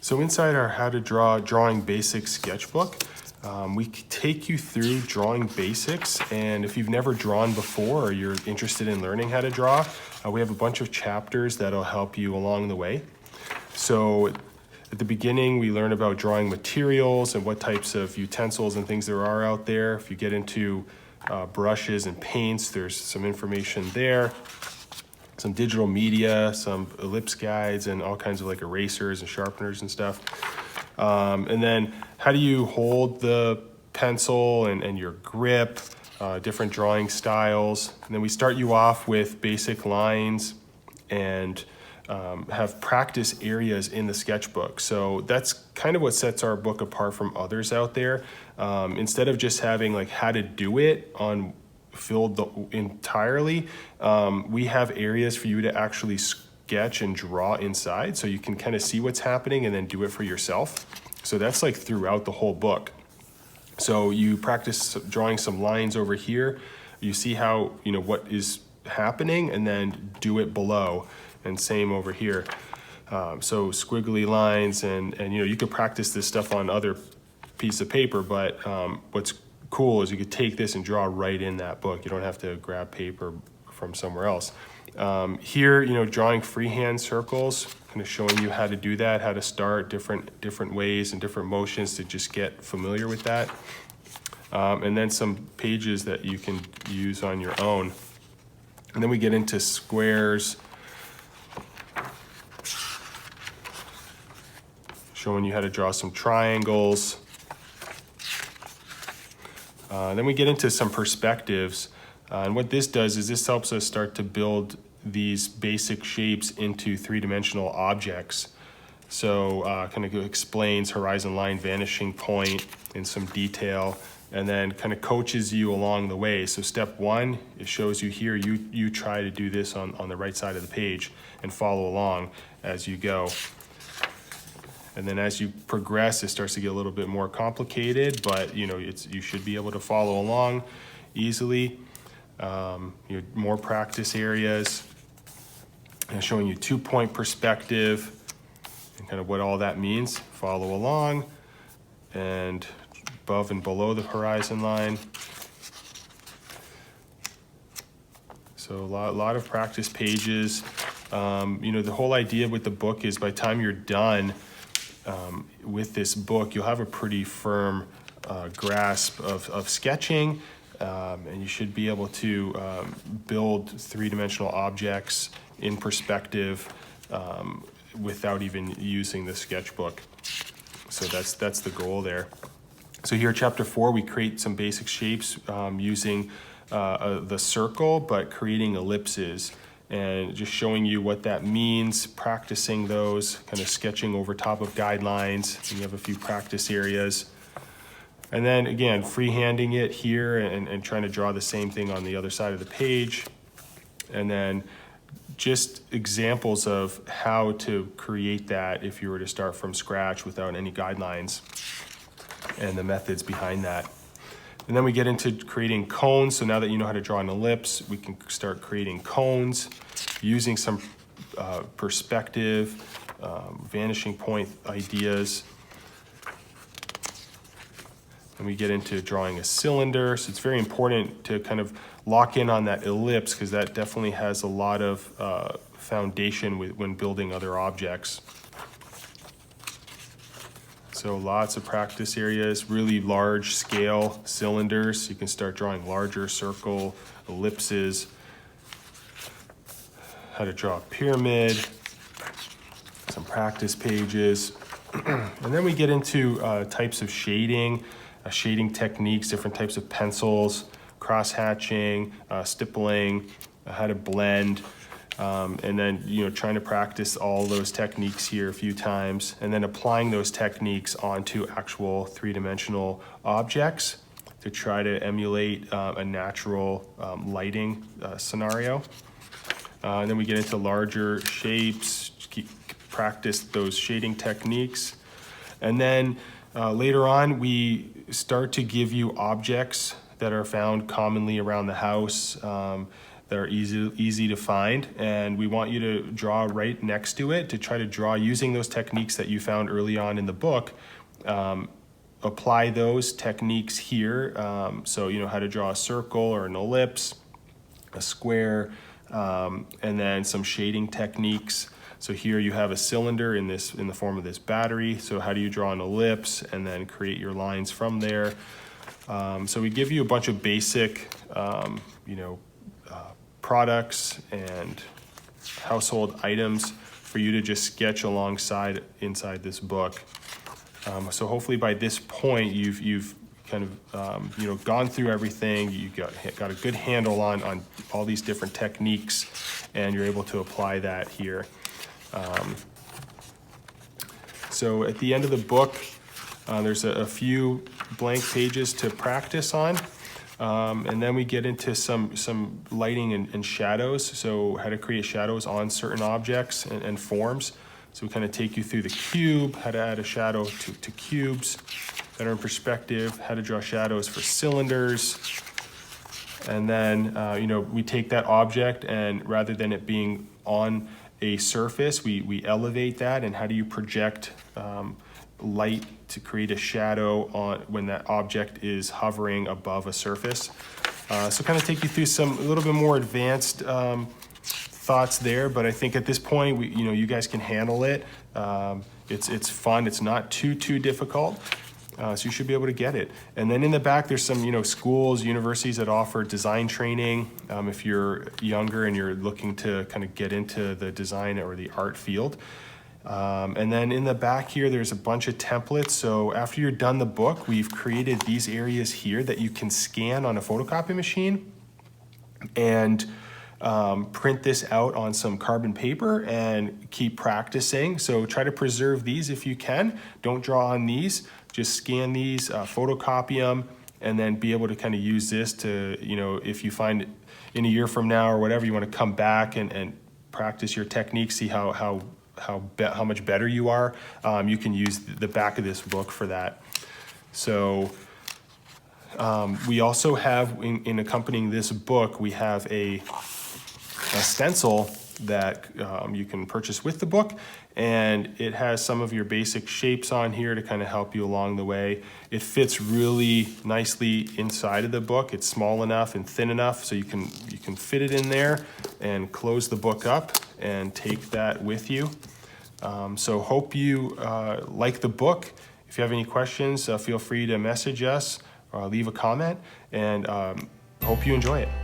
So inside our How to Draw Drawing Basics sketchbook, we take you through drawing basics, and if you've never drawn before or you're interested in learning how to draw, we have a bunch of chapters that'll help you along the way. So at the beginning, we learn about drawing materials and what types of utensils and things there are out there. If you get into brushes and paints, there's some information there. Some digital media, some ellipse guides, and all kinds of like erasers and sharpeners and stuff. And then how do you hold the pencil and your grip, different drawing styles. And then we start you off with basic lines and have practice areas in the sketchbook. So that's kind of what sets our book apart from others out there. Instead of just having like how to do it on filled entirely, we have areas for you to actually sketch and draw inside, so you can kind of see what's happening and then do it for yourself. So that's like throughout the whole book. So you practice drawing some lines over here, you see how, what is happening, and then do it below, and same over here. So squiggly lines, and you could practice this stuff on other piece of paper, but what's cool is you could take this and draw right in that book. You don't have to grab paper from somewhere else. Here, drawing freehand circles, kind of showing you how to do that, how to start different ways and different motions to just get familiar with that. And then some pages that you can use on your own. And then we get into squares, showing you how to draw some triangles. Then we get into some perspectives, and what this does is this helps us start to build these basic shapes into three-dimensional objects. So kind of explains horizon line, vanishing point in some detail, and then kind of coaches you along the way. So step one, it shows you here, you try to do this on the right side of the page and follow along as you go. And then as you progress, it starts to get a little bit more complicated, but you should be able to follow along easily. More practice areas, and showing you 2-point perspective and kind of what all that means. Follow along, and above and below the horizon line. So a lot of practice pages. The whole idea with the book is by the time you're done, with this book, you'll have a pretty firm grasp of sketching, and you should be able to build three-dimensional objects in perspective without even using the sketchbook. So that's the goal there. So here, chapter 4, we create some basic shapes using the circle, but creating ellipses, and just showing you what that means, practicing those, kind of sketching over top of guidelines. And you have a few practice areas. And then again, freehanding it here and trying to draw the same thing on the other side of the page. And then just examples of how to create that if you were to start from scratch without any guidelines, and the methods behind that. And then we get into creating cones. So now that you know how to draw an ellipse, we can start creating cones using some perspective, vanishing point ideas. And we get into drawing a cylinder. So it's very important to kind of lock in on that ellipse, because that definitely has a lot of foundation when building other objects. So lots of practice areas, really large scale cylinders. You can start drawing larger circle ellipses, how to draw a pyramid, some practice pages. And then we get into types of shading, shading techniques, different types of pencils, cross-hatching, stippling, how to blend. And then, trying to practice all those techniques here a few times, and then applying those techniques onto actual three-dimensional objects to try to emulate a natural lighting scenario. And then we get into larger shapes, practice those shading techniques. And then later on, we start to give you objects that are found commonly around the house, that are easy to find, and we want you to draw right next to it to try to draw using those techniques that you found early on in the book. Apply those techniques here. So how to draw a circle or an ellipse, a square, and then some shading techniques. So here you have a cylinder in the form of this battery. So how do you draw an ellipse and then create your lines from there? So we give you a bunch of basic, products and household items for you to just sketch inside this book. So hopefully by this point you've kind of gone through everything. You got a good handle on all these different techniques, and you're able to apply that here. So at the end of the book, there's a few blank pages to practice on. And then we get into some lighting and shadows. So how to create shadows on certain objects and forms. So we kind of take you through the cube, how to add a shadow to cubes that are in perspective, how to draw shadows for cylinders. And then, we take that object, and rather than it being on a surface, we elevate that, and how do you project light to create a shadow when that object is hovering above a surface. So kind of take you through a little bit more advanced thoughts there, but I think at this point, you guys can handle it. It's fun. It's not too difficult. So you should be able to get it. And then in the back, there's some, schools, universities that offer design training. If you're younger and you're looking to kind of get into the design or the art field. And then in the back here, there's a bunch of templates. So after you're done the book, we've created these areas here that you can scan on a photocopy machine and print this out on some carbon paper and keep practicing. So try to preserve these if you can. Don't draw on these. Just scan these, photocopy them, and then be able to kind of use this to, if you find in a year from now or whatever, you want to come back and practice your technique, see how much better you are. You can use the back of this book for that. So we also have, in accompanying this book, we have a stencil that you can purchase with the book, and it has some of your basic shapes on here to kind of help you along the way. It fits really nicely inside of the book. It's small enough and thin enough so you can fit it in there and close the book up and take that with you. So hope you like the book. If you have any questions, feel free to message us or leave a comment, and hope you enjoy it.